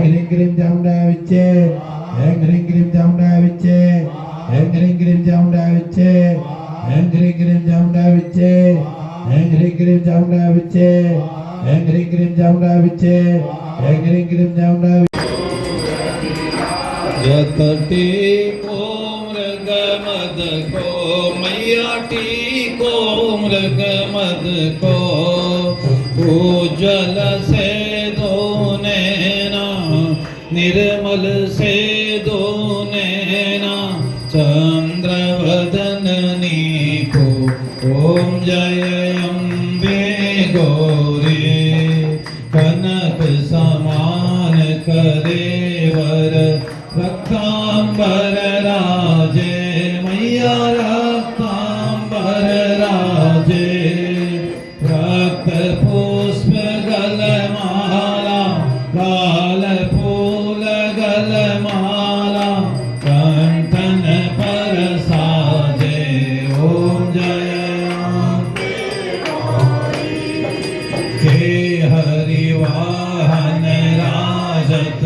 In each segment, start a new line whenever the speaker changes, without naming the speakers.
ह्रीं क्लीं चामुण्डाय विच्चे ऐं ह्रीं क्लीं चामुण्डाय विच्चे ऐं ह्रीं क्लीं चामुण्डाय विच्चे ऐं ह्रीं क्लीं चामुण्डाय विच्चे ऐं ह्रीं क्लीं चामुण्डाय विच्चे ऐं ह्रीं क्लीं चामुण्डाय विच्चे ऐं ह्रीं क्लीं चामुण्डाय
जतटी को मृग मद को मैया टी को मृग मद को उज्जवल से दो नैना निर्मल से दो नैना चंद्रवदननी को ओम जय अम्बे गौरी कनक समान करे वर रक्तांबर राजे मैया रक्तांबर राजे रक्त पुष्प गलमाला लाल फूल गलमाला कंठन पर साजे ओम जय के हरिवाहन राजत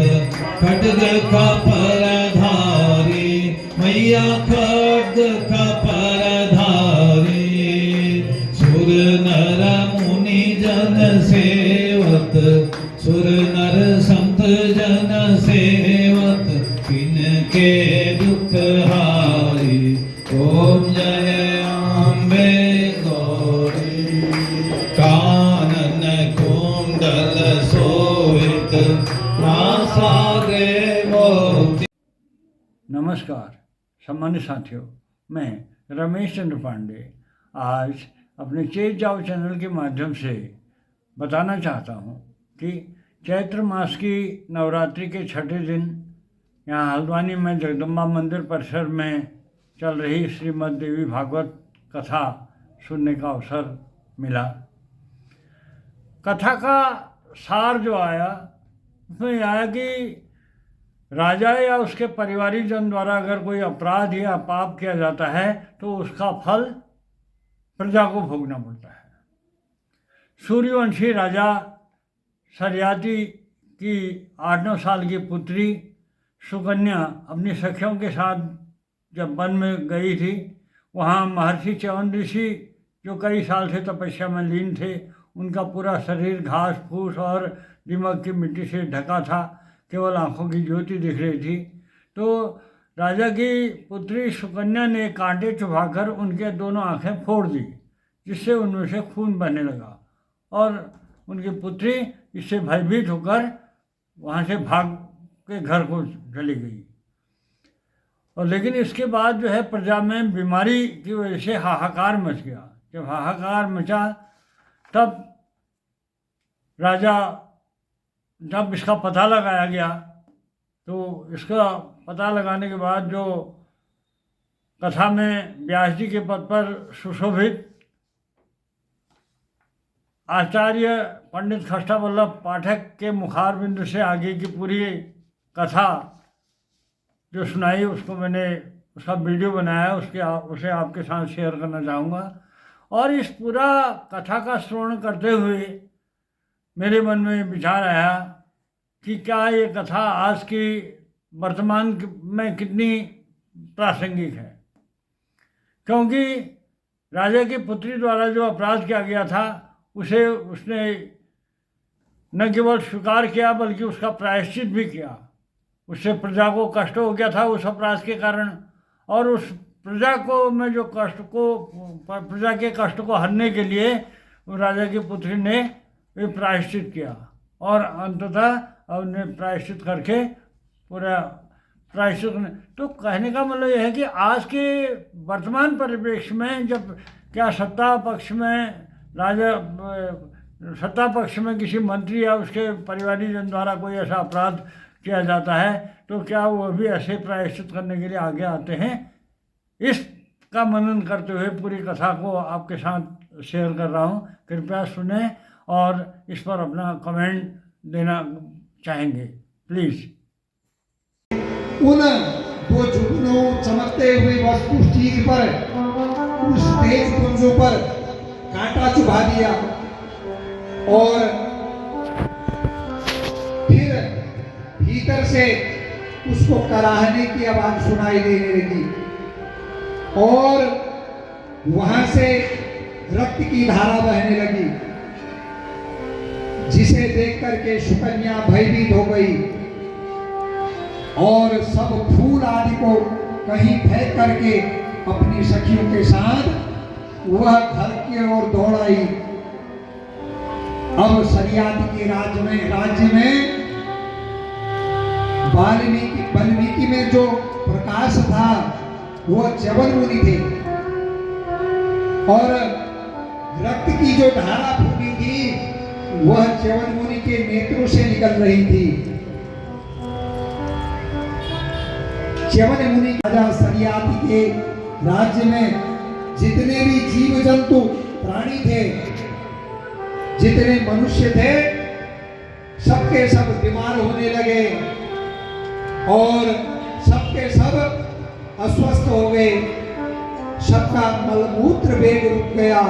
खड्ग कपरधारी मैया खड्ग कपरधारी सुर नर मुनि जन सेवत सुर नर संत जन सेवत किनके दुख हारी ओम जय अम्बे गौरी कानन कुंडल सोवित नासाग्रे मोती।
नमस्कार सम्मानित साथियों, मैं रमेश चंद्र पांडे आज अपने चेत जाओ चैनल के माध्यम से बताना चाहता हूँ कि चैत्र मास की नवरात्रि के छठे दिन यहाँ हल्द्वानी में जगदम्बा मंदिर परिसर में चल रही श्रीमद् देवी भागवत कथा सुनने का अवसर मिला। कथा का सार जो आया उसमें यह आया कि राजा या उसके परिवारीजन द्वारा अगर कोई अपराध या पाप किया जाता है तो उसका फल प्रजा को भोगना पड़ता है। सूर्यवंशी राजा सरियाती की 8-9 साल की पुत्री सुकन्या अपनी सखियों के साथ जब वन में गई थी, वहाँ महर्षि च्यवन ऋषि जो कई साल से तपस्या में लीन थे, उनका पूरा शरीर घास फूस और दिमक की मिट्टी से ढका था, केवल आंखों की ज्योति दिख रही थी। तो राजा की पुत्री सुकन्या ने कांटे चुभाकर उनके दोनों आंखें फोड़ दी, जिससे उनमें से खून बहने लगा और उनकी पुत्री इससे भयभीत होकर वहाँ से भाग के घर को चली गई। और लेकिन इसके बाद जो है प्रजा में बीमारी की वजह से हाहाकार मच गया। जब हाहाकार मचा तब राजा जब इसका पता लगाया गया तो इसका पता लगाने के बाद जो कथा में व्यास जी के पद पर सुशोभित आचार्य पंडित खष्टा वल्लभ पाठक के मुखार बिंदु से आगे की पूरी कथा जो सुनाई उसको मैंने उसका वीडियो बनाया, उसे आपके साथ शेयर करना चाहूँगा। और इस पूरा कथा का श्रवण करते हुए मेरे मन में विचार आया कि क्या ये कथा आज की वर्तमान में कितनी प्रासंगिक है, क्योंकि राजा की पुत्री द्वारा जो अपराध किया गया था उसे उसने न केवल स्वीकार किया बल्कि उसका प्रायश्चित भी किया। उससे प्रजा को कष्ट हो गया था उस अपराध के कारण, और उस प्रजा को में जो प्रजा के कष्ट को हरने के लिए राजा की पुत्री ने प्रायश्चित किया और अंततः उन्हें प्रायश्चित करके पूरा प्रायश्चित। तो कहने का मतलब यह है कि आज के वर्तमान परिप्रेक्ष्य में जब क्या सत्ता पक्ष में किसी मंत्री या उसके परिवारीजन द्वारा कोई ऐसा अपराध किया जाता है तो क्या वो भी ऐसे प्रायश्चित करने के लिए आगे आते हैं। इसका मनन करते हुए पूरी कथा को आपके साथ शेयर कर रहा हूँ, कृपया सुने और इस पर अपना कमेंट देना चाहेंगे प्लीज़।
उन दो जुगनों चमकते हुए वस्तु स्टील पर उस तेज पुंजों पर कांटा चुभा दिया और फिर से उसको कराहने की आवाज सुनाई देने लगी और वहां से रक्त की धारा बहने लगी, जिसे देख करके सुकन्या भयभीत हो गई और सब फूल आदि को कहीं फेंक करके अपनी सखियों के साथ वह घर की ओर दौड़ आई। अब सरियाती के राज्य में वाल्मीकि में जो प्रकाश था वह च्यवन मुनि थे और रक्त की जो धारा फूटी थी वह च्यवन मुनि के नेत्रों से निकल रही थी। च्यवन मुनि राजा सरियाती के राज्य में जितने भी जीव जंतु प्राणी थे, जितने मनुष्य थे, सबके सब बीमार होने लगे और सबके सब अस्वस्थ हो गए, सबका मलमूत्र वेग रुक गया।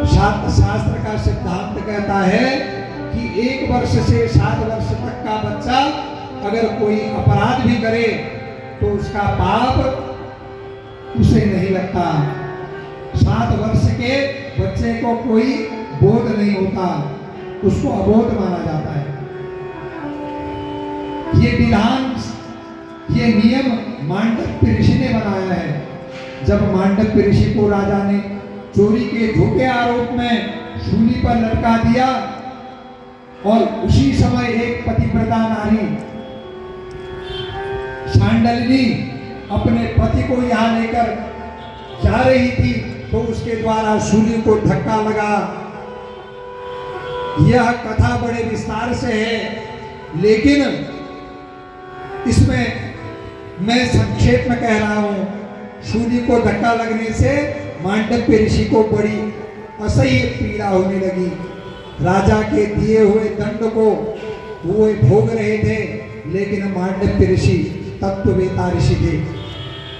शास्त्र का सिद्धांत कहता है कि 1 वर्ष से 7 वर्ष तक का बच्चा अगर कोई अपराध भी करे तो उसका पाप उसे नहीं लगता। 7 वर्ष के बच्चे को कोई बोध नहीं होता, उसको अबोध माना जाता है। ये विधान, ये नियम मांडव्य ऋषि ने बनाया है। जब मांडव्य ऋषि को राजा ने चोरी के झूठे आरोप में शूली पर लटका दिया और उसी समय एक पतिव्रता नारी शांडलिनी अपने पति को यहाँ लेकर जा रही थी तो उसके द्वारा शूली को धक्का लगा। यह कथा बड़े विस्तार से है, लेकिन इसमें मैं संक्षेप में कह रहा हूं। शूली को धक्का लगने से मांडव्य ऋषि को बड़ी असह्य पीड़ा होने लगी। राजा के दिए हुए दंड को वो भोग रहे थे, लेकिन मांडव्य ऋषि तत्ववेता ऋषि थे।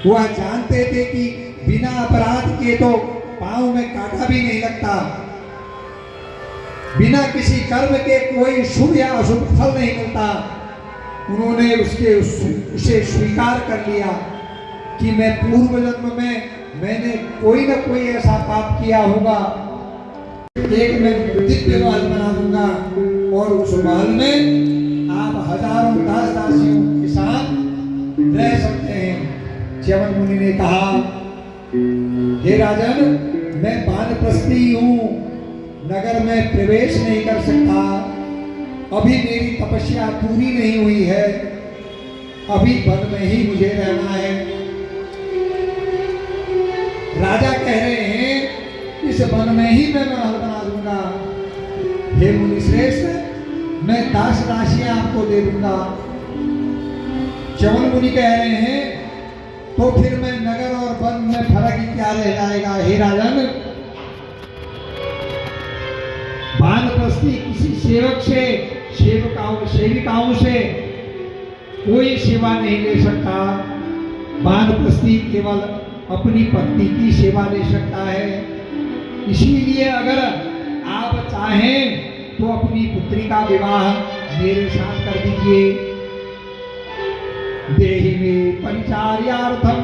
वह जानते थे कि बिना अपराध के तो पांव में कांटा भी नहीं लगता, बिना किसी कर्म के कोई शुभ या अशुभ फल नहीं मिलता। उन्होंने उसे स्वीकार कर लिया कि मैं पूर्व जन्म में मैंने कोई न कोई ऐसा पाप किया होगा। एक मैं दिव्य महल बना दूंगा और उस महल में आप हजारों दास दासियों के साथ रह सकते हैं। च्यवन मुनि ने कहा, हे राजन, मैं वानप्रस्थी हूँ, नगर में प्रवेश नहीं कर सकता। अभी मेरी तपस्या पूरी नहीं हुई है, अभी वन में ही मुझे रहना है। राजा कह रहे हैं इस वन में ही मैं महल बना दूंगा। हे मुनि श्रेष्ठ, मैं दास दासियां आपको दे दूंगा। च्यवन मुनि कह रहे हैं तो फिर मैं नगर और वन में फर्क ही क्या रह जाएगा। हे राजन, वानप्रस्थी किसी सेवक से, सेविकाओं से कोई सेवा नहीं ले सकता। वानप्रस्थी केवल अपनी पत्नी की सेवा ले सकता है। इसीलिए अगर आप चाहें तो अपनी पुत्री का विवाह मेरे साथ कर दीजिए। देहि में परिचार्यार्थम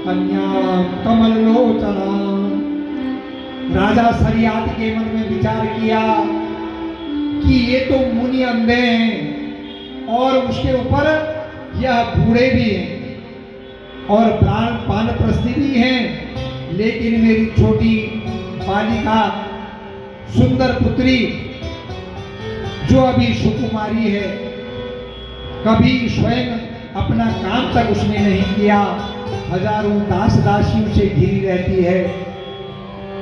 कन्या कमलोचना। राजा सरियाती के मन में विचार किया कि ये तो मुनि अंधे हैं और उसके ऊपर यह बूढ़े भी हैं और वानप्रस्थी भी हैं, लेकिन मेरी छोटी बालिका सुंदर पुत्री जो अभी सुकुमारी है, कभी स्वयं अपना काम तक उसने नहीं किया, हजारों दास दासियों से घिरी रहती है,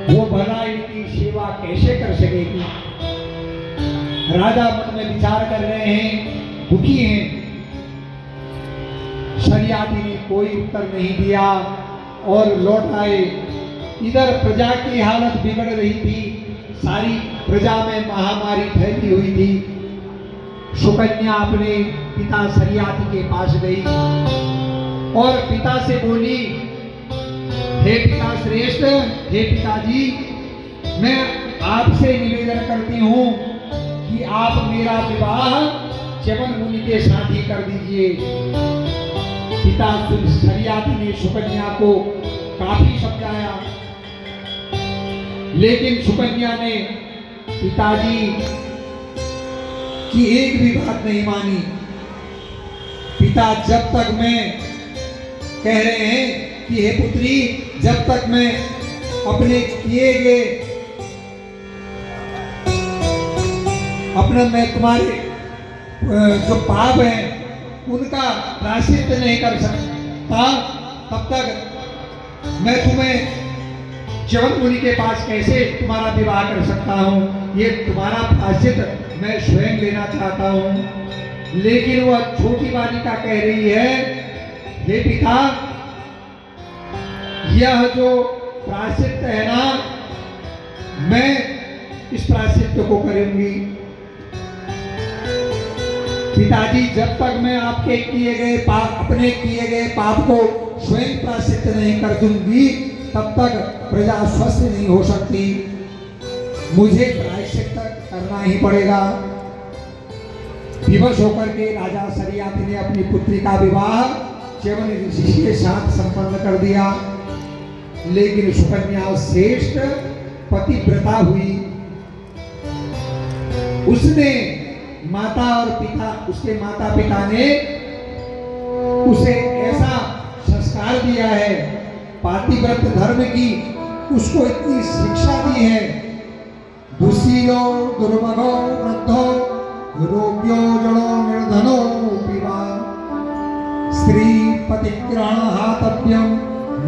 वो भला इनकी सेवा कैसे कर सकेगी। राजा मन में विचार कर रहे हैं, दुखी हैं। सरियाती ने कोई उत्तर नहीं दिया और लौट आए। इधर प्रजा की हालत बिगड़ रही थी, सारी प्रजा में महामारी फैली हुई थी। सुकन्या अपने पिता सरियाती के पास गई और पिता से बोली, हे पिता श्रेष्ठ, हे पिताजी, मैं आपसे निवेदन करती हूँ कि आप मेरा विवाह च्यवन मुनि के साथ ही कर दीजिए। पिता सरियाती ने सुकन्या को काफी समझाया, लेकिन सुकन्या ने पिताजी की एक भी बात नहीं मानी। पिता जब तक मैं कह रहे हैं कि हे पुत्री, जब तक मैं अपने किए गए मैं तुम्हारे जो पाप हैं उनका प्रायश्चित नहीं कर सकता, तब तक मैं तुम्हें च्यवन मुनि के पास कैसे तुम्हारा विवाह कर सकता हूँ। ये तुम्हारा प्रायश्चित मैं स्वयं लेना चाहता हूँ। लेकिन वह छोटी बालिका कह रही है, हे पिता, यह जो प्रायश्चित है ना, मैं इस प्रायश्चित को करूंगी। पिताजी, जब तक मैं आपके किए गए पाप, अपने किए गए पाप को स्वयं प्रायश्चित नहीं कर दूंगी, तब तक प्रजा स्वस्थ नहीं हो सकती। मुझे प्रायश्चित करना ही पड़ेगा। विवश होकर के राजा सरियाती ने अपनी पुत्री का विवाह च्यवन ऋषि के साथ संपन्न कर दिया। लेकिन सुकन्या श्रेष्ठ पतिव्रता हुई। उसने माता और पिता, उसके माता पिता ने उसे ऐसा संस्कार दिया है, पातिव्रत धर्म की उसको इतनी शिक्षा दी है। दुशीलो दुर्मगो वृद्धो रोग्यो जड़ो निर्धनो पिवा स्त्री पतिग्रहण हातव्यम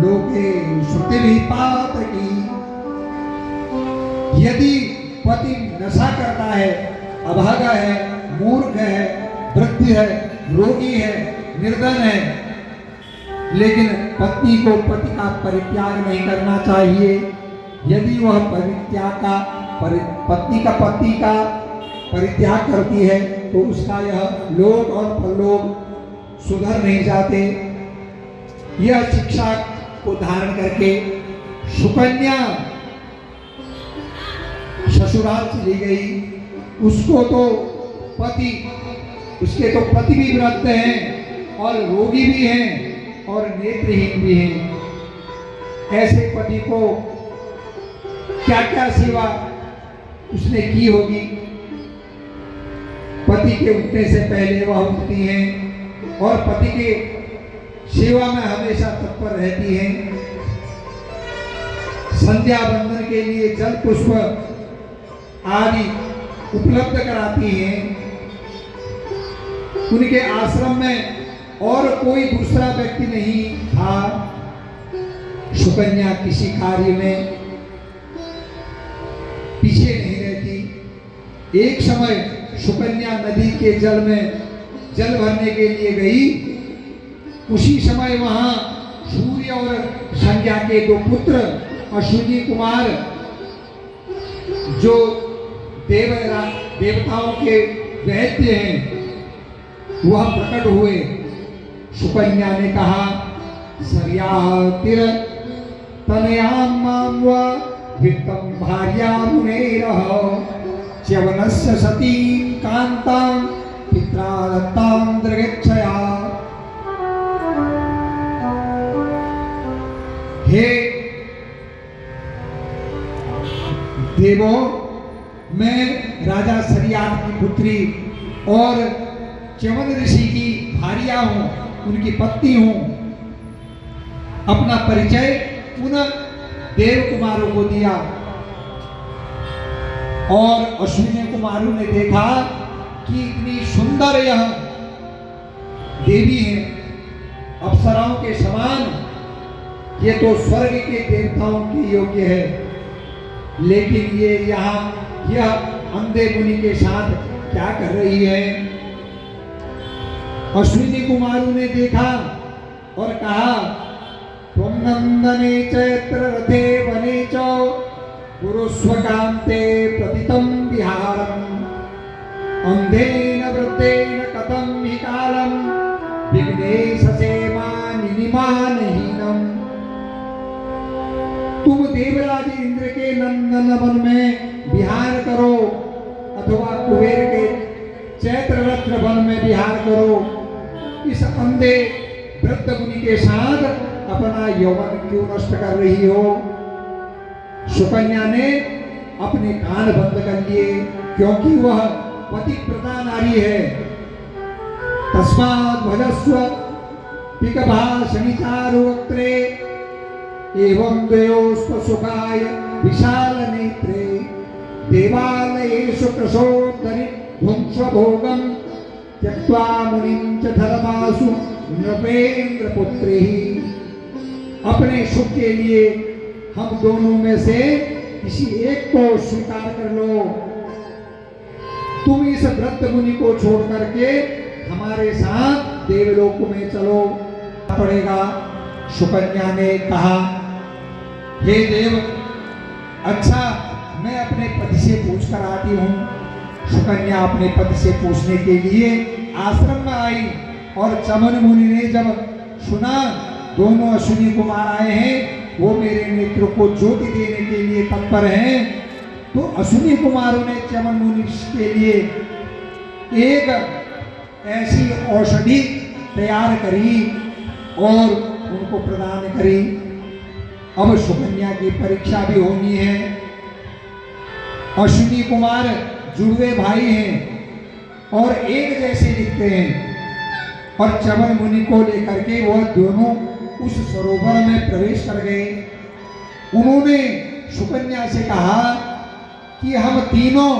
लोके श्रुति पातकी। यदि पति नशा करता है, अभागा है, मूर्ख है, वृद्ध है, रोगी है, निर्धन है, लेकिन पत्नी को पति का परित्याग नहीं करना चाहिए। यदि वह पत्नी का पति का परित्याग करती है तो उसका यह लोक और परलोक सुधर नहीं जाते। यह शिक्षा को धारण करके सुकन्या ससुराल चली गई। उसको तो पति, उसके तो पति भी वृद्ध हैं और रोगी भी हैं और नेत्रहीन भी हैं। ऐसे पति को क्या क्या सेवा उसने की होगी। पति के उठने से पहले वह उठती हैं और पति के सेवा में हमेशा तत्पर रहती हैं। संध्या बंदन के लिए जल पुष्प आदि उपलब्ध कराती हैं। उनके आश्रम में और कोई दूसरा व्यक्ति नहीं था। सुकन्या किसी कार्य में पीछे नहीं रहती। एक समय सुकन्या नदी के जल में जल भरने के लिए गई। उसी समय वहां सूर्य और संज्ञा के दो पुत्र अश्विनी कुमार, जो देवताओं के वैद्य हैं, वह प्रकट हुए। सुकन्या ने कहा, सरियातिर तनयाम माम व वित्तम भार्या मुनेरः च्यवनस्य सतीं कांतां पित्रा दत्तां दृगच्छया। हे देवो, मैं राजा सरियात की पुत्री और च्यवन ऋषि की भार्या हूं, उनकी पत्नी हूं। अपना परिचय उन देव कुमारों को दिया और अश्विनी कुमारों ने देखा कि इतनी सुंदर यह देवी है, अप्सराओं के समान। ये तो स्वर्ग के देवताओं के योग्य है, लेकिन ये यहाँ यह अंधे मुनि के साथ क्या कर रही है। अश्विनी कुमारों ने देखा और कहा, त्वं नंदने चैत्र रथे वने च पुरुष्वकान्ते प्रतितं विहारम् अंधेन वृद्धेन कथं हि कालं विघ्नेशसे मानिमानहीनम्। तुम देवराज इंद्र के नंदन वन में विहार करो अथवा कुबेर के चैत्र रत्न वन में विहार करो। इस अंधे वृद्ध मुनि के साथ अपना यौवन क्यों नष्ट कर रही हो? सुकन्या ने अपने कान बंद कर लिए, क्योंकि वह पतिव्रता नारी है। तस्मात् भजस्व पिकभाषणिचारु वक्त्रे एवं द्वयोस्तु सुखाय विशाल नेत्रे देवालयेषु कृशोदरि भुंस्वभोगं त्यक्त्वा मुनिं च धर्मासु नृपेन्द्र पुत्री। अपने सुख के लिए हम दोनों में से किसी एक को स्वीकार कर लो। तुम इस वृद्ध मुनि को छोड़ करके हमारे साथ देवलोक में चलो पड़ेगा। सुकन्या ने कहा, हे देव, अच्छा मैं अपने पति से पूछ कर आती हूँ। सुकन्या अपने पति से पूछने के लिए आश्रम में आई और चमन मुनि ने जब सुना दोनों अश्विनी कुमार आए हैं, वो मेरे नेत्र को ज्योति देने के लिए तत्पर हैं, तो अश्विनी कुमारों ने चमन मुनि के लिए एक ऐसी औषधि तैयार करी और उनको प्रदान करी। अब सुकन्या की परीक्षा भी होनी है। अश्विनी कुमार जुड़वे भाई हैं और एक जैसे दिखते हैं, और चमन मुनि को लेकर के वह दोनों उस सरोवर में प्रवेश कर गए। उन्होंने सुकन्या से कहा कि हम तीनों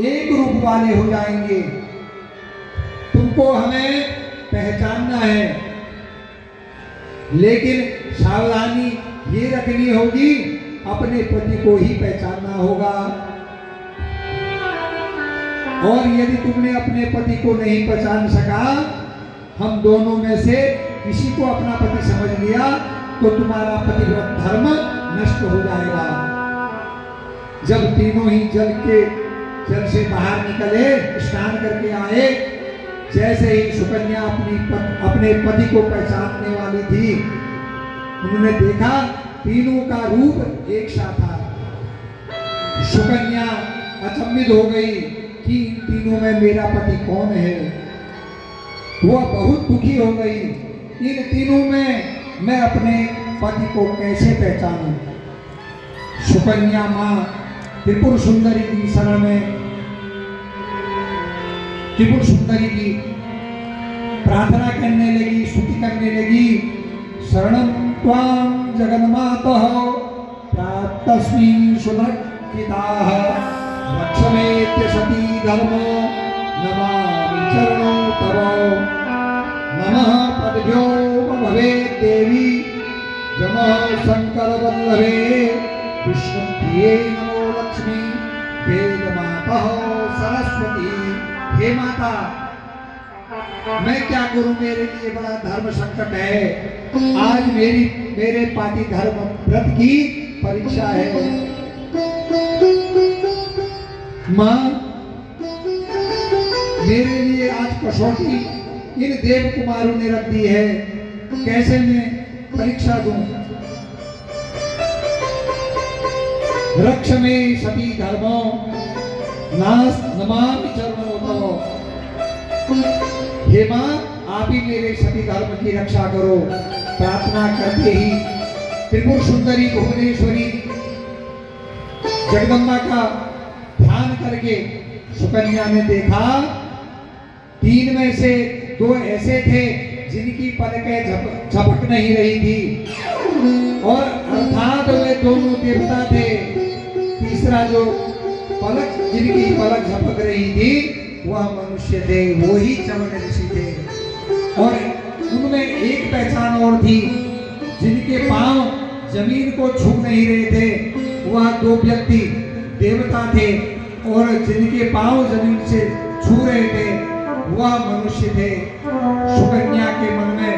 एक रूप वाले हो जाएंगे, तुमको हमें पहचानना है, लेकिन सावधानी ये रखनी होगी, अपने पति को ही पहचानना होगा। और यदि तुमने अपने पति को नहीं पहचान सका, हम दोनों में से किसी को अपना पति समझ लिया, तो तुम्हारा पतिव्रत धर्म नष्ट हो जाएगा। जब तीनों ही जल से बाहर निकले, स्नान करके आए, जैसे ही सुकन्या अपने पति को पहचानने वाली थी, उन्होंने देखा तीनों का रूप एक सा था। सुकन्या अचंभित हो गई कि इन तीनों में मेरा पति कौन है। वह बहुत दुखी हो गई, इन तीनों में मैं अपने पति को कैसे पहचानूं। सुकन्या मां त्रिपुर सुंदरी की शरण में त्रिपुर सुंदरी की प्रार्थना करने लगी, स्तुति करने लगी। शरणं त्वां जगन्मातः प्रातस्मिन् सुदक्षिताः रक्षमेत्य सती धर्मो नमामि चरणौ तव। नमः पद्भ्यो भवेत् देवी नमः शंकर वल्लभे विष्णुप्रिये नमो लक्ष्मी वेदमातः सरस्वती। हे माता, मैं क्या करूं, मेरे लिए बड़ा धर्म संकट है। आज मेरे पाति धर्म व्रत की परीक्षा है। मां, मेरे लिए आज कसौटी इन देव कुमारों ने रख दी है, कैसे मैं परीक्षा दूं। रक्ष में सती धर्मो नास नमामि चरणो तव। हे मां, आप ही मेरे सती धर्म की रक्षा करो। प्रार्थना करते ही त्रिपुर सुंदरी भुवनेश्वरी जगदम्बा का ध्यान करके सुकन्या ने देखा, तीन में से दो ऐसे थे जिनकी पलकें झपक नहीं रही थी, और अर्थात वे दोनों देवता थे। तीसरा जो जिनकी पलक झपक रही थी वह मनुष्य थे, वो ही चमन ऋषि थे। और उनमें एक पहचान और थी, जिनके पांव जमीन को छू नहीं रहे थे, वह दो व्यक्ति देवता थे, और जिनके पांव जमीन से छू रहे थे वह मनुष्य थे। सुकन्या के मन में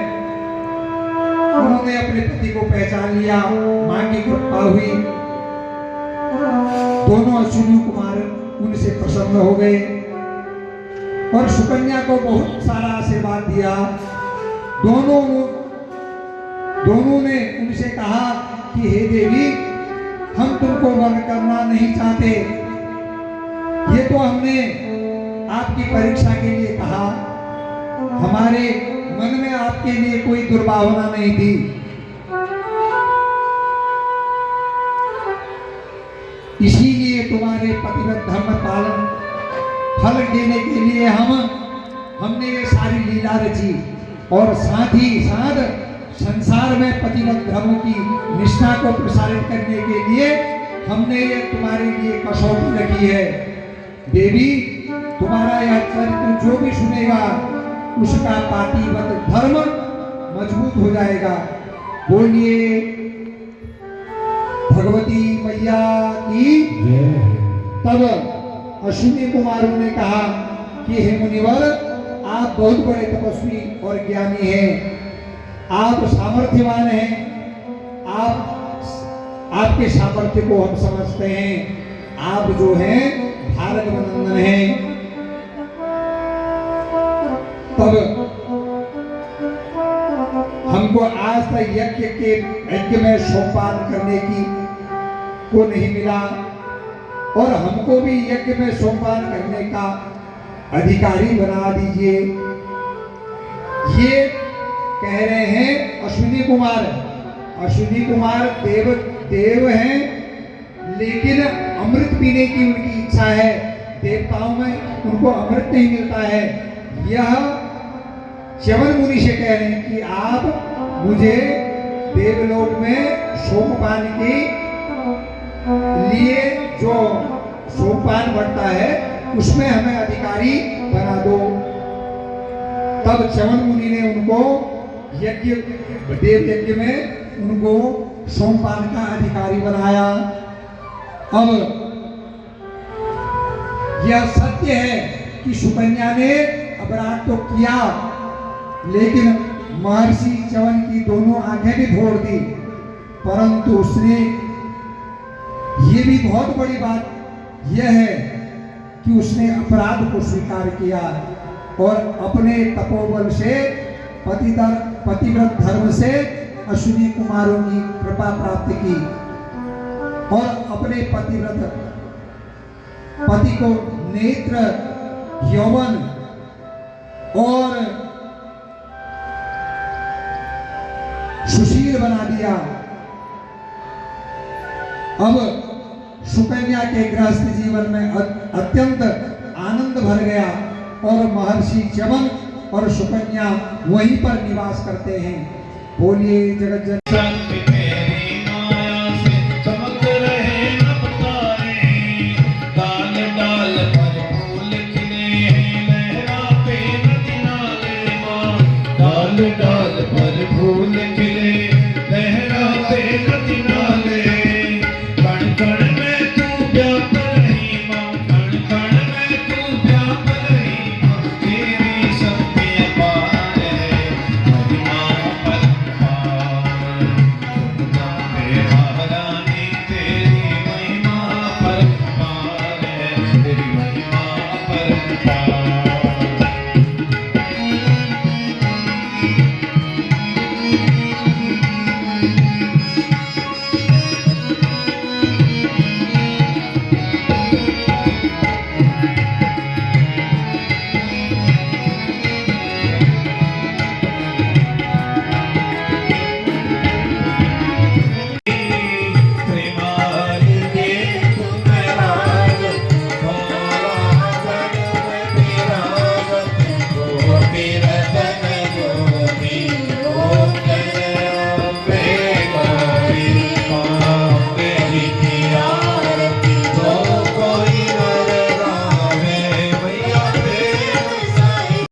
उन्होंने अपने पति को पहचान लिया, मां की कृपा हुई। दोनों अश्विनी कुमार उनसे प्रसन्न हो गए और सुकन्या को बहुत सारा आशीर्वाद दिया। दोनों ने उनसे कहा कि हे देवी, हम तुमको वर्ण करना नहीं चाहते, ये ये तो हमने आपकी परीक्षा के लिए कहा, हमारे मन में आपके लिए कोई दुर्भावना नहीं थी। इसीलिए तुम्हारे पतिव्रत धर्म पालन फल देने के लिए हमने ये सारी लीला रची, और साथ ही साथ संसार में पतिव्रत धर्म की निष्ठा को प्रसारित करने के लिए हमने ये तुम्हारे लिए कसौटी रखी है। देवी, तुम्हारा यह चरित्र जो भी सुनेगा उसका पातिव्रत धर्म मजबूत हो जाएगा। बोलिए भगवती मैया की। तब अश्विनी कुमारों ने कहा कि हे मुनिवर, आप बहुत बड़े तपस्वी और ज्ञानी हैं, आप सामर्थ्यवान हैं, आपके सामर्थ्य को हम समझते हैं, आप जो हैं भारतवंदन हैं। तब हमको आज तक यज्ञ में सोमपान करने को नहीं मिला, और हमको भी यज्ञ में सोमपान करने का अधिकारी बना दीजिए। ये कह रहे हैं अश्विनी कुमार। अश्विनी कुमार देव हैं, लेकिन अमृत पीने की उनकी इच्छा है। देवताओं में उनको अमृत नहीं मिलता है। यह च्यवन मुनि से कह रहे हैं कि आप मुझे देवलोक में सोमपान के लिए जो सोमपान बढ़ता है उसमें हमें अधिकारी बना दो। तब च्यवन मुनि ने उनको देव यज्ञ में उनको सोमपान का अधिकारी बनाया। अब यह सत्य है कि सुकन्या ने अपराध तो किया, लेकिन महर्षि च्यवन की दोनों आंखें भी फोड़ दी, परंतु उसने ये भी बहुत बड़ी बात यह है कि उसने अपराध को स्वीकार किया और अपने तपोबल से पतिव्रत धर्म से अश्विनी कुमारों की कृपा प्राप्त की, और अपने पति को नेत्र, यौवन और सुशील बना दिया। अब सुकन्या के गृहस्थ जीवन में अत्यंत आनंद भर गया, और महर्षि च्यवन और सुकन्या वहीं पर निवास करते हैं। बोलिए जगत जननी।
तेरी माया से चमक रहे नभ तारे, डाल डाल पर फूल खिले, लहराते नदी नाले माँ, डाल डाल